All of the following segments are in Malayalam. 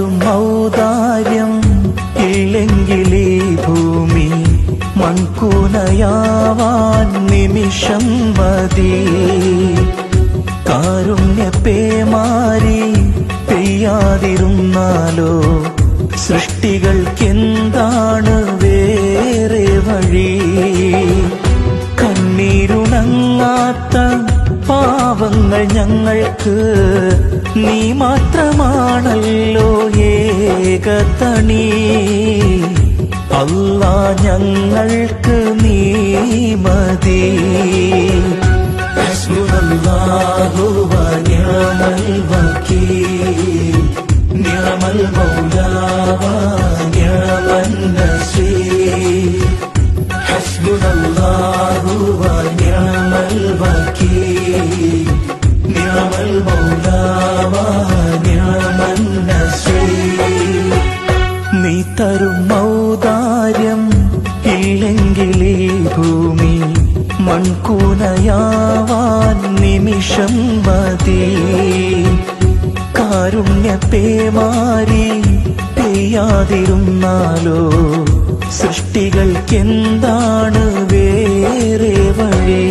തരും ഔദാര്യം ഇല്ലെങ്കിലീ ഭൂമി മൺകൂനയാവാൻ നിമിഷം മതി. കാരുണ്യപേമാരി പെയ്യാതിരുന്നാലോ സൃഷ്ടികൾക്കെന്താണ് വേറെ വഴി? കണ്ണീരുണങ്ങാത്ത പാവങ്ങൾ ഞങ്ങൾക്ക് നീ മാത്രമാണല്ലോ ഏകതണി. അല്ലാ ഞങ്ങൾക്ക് നീ മതി. ഹസ്ബുനല്ലാഹു വ നിഅമൽ വകീൽ, നിഅമൽ മൗലാ വ നിഅമൻ നസീർ. ഹസ്ബുനല്ലാഹു വ നിഅമൽ വകീൽ, നിഅമൽ മൗലാ വ നിഅമൻ നസീർ. നീ തരും ഔദാര്യം ഇല്ലെങ്കിലീ ഭൂമി മൺകൂനയാവാൻ നിമിഷം മതി. കാരുണ്യപേമാരി പെയ്യാതിരുന്നാലോ സൃഷ്ടികൾക്കെന്താണ് വേറെ വഴി?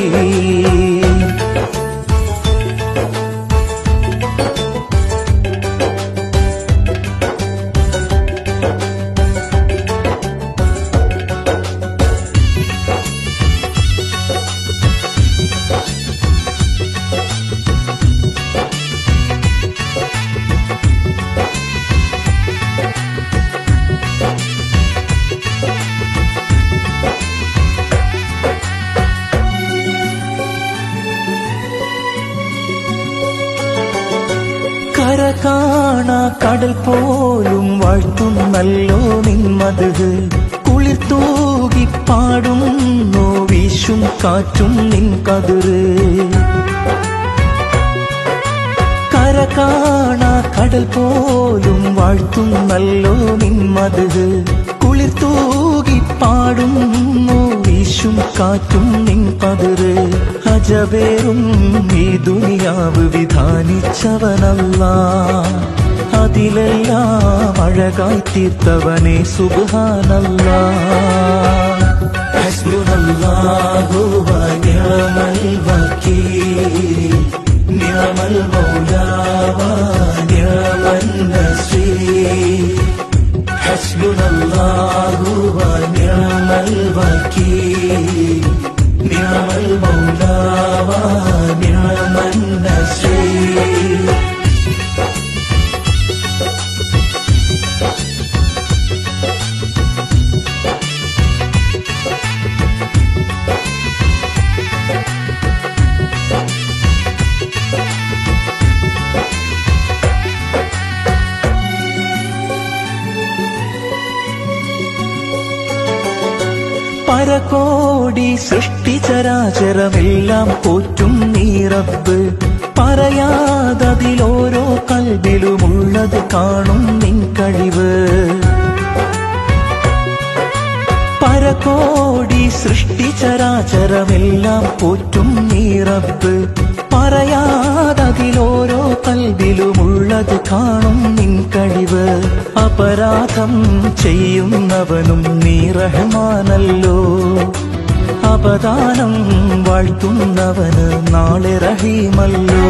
കര കാണാ കടൽ പോലും വാഴ്ത്തുന്നല്ലോ നിന്മത്. കുളിർ തൂകി പാടുന്നു വീശും കാറ്റും നിൻ കതിര്. കര കാണാ കടൽ പോലും വാഴ്ത്തുന്നല്ലോ നിന്മത്. കുളിർ തൂകി പാടുന്നു വീശും കാറ്റും നിൻ കതിര്. അജബേറും ഈ ദുനിയാവ് വിധാനിച്ചവനല്ലാ, അതിലെല്ലാം അഴകായി തീർത്തവനെ സുബ്ഹാനല്ലാ. ഹസ്ബുനല്ലാഹു വ നിഅമൽ വകീൽ, നിഅമൽ മൗലാ വ നിഅമൻ നസീർ. ഹസ്ബുനല്ലാഹു വ നിഅമൽ വകീൽ, നിഅമൽ മൗലാ വ നിഅമൻ നസീർ. പരകോടി സൃഷ്ടിചരാചരമെല്ലാം പോറ്റും നീ റബ്ബ്. പറയാതതിലോരോ കൽബിലുമുള്ളത് കാണും നിൻ കഴിവ്. പരകോടി സൃഷ്ടിചരാചരമെല്ലാം പോറ്റും നീ റബ്ബ്. പറയാതതിലോരോ കൽബിലുമുള്ളത് കാണും നിൻ കഴിവ്. അപരാധം ചെയ്യുന്നവനും നീ റഹ്മാനല്ലോ, അപദാനം വാഴ്ത്തുന്നവന് നാളെ റഹീമല്ലോ.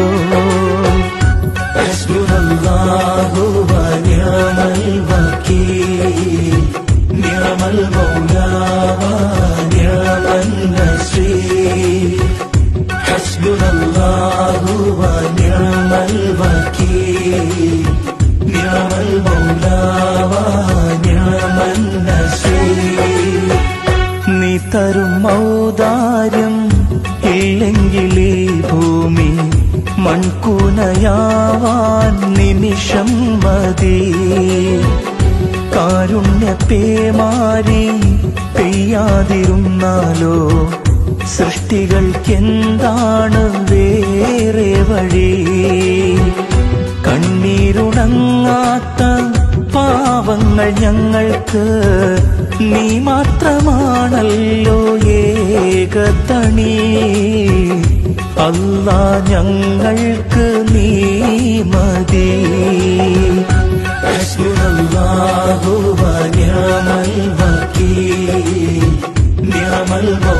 ഹസ്ബുനല്ലാഹു വ നിഅമൽ വകീൽ, നിഅമൽ മൗലാ വ നിഅമൻ നസീർ. ഹസ്ബുനല്ലാഹു വ നിഅമൽ വകീൽ, നിഅമൽ മൗലാ വ നിഅമൻ നസീർ. നീ തരും ഔദാര്യം ഇല്ലെങ്കിലീ ഭൂമി മൺകൂനയാവാൻ നിമിഷം മതി. കാരുണ്യപേമാരി പെയ്യാതിരുന്നാലോ സൃഷ്ടികൾക്കെന്താണ് വേറെ വഴി? കണ്ണീരുണങ്ങാത്ത പാവങ്ങൾ ഞങ്ങൾക്ക് നീ മാത്രമാണല്ലോ ഏകതണി. അല്ലാ ഞങ്ങൾക്ക് നീ മതി. നൽകോ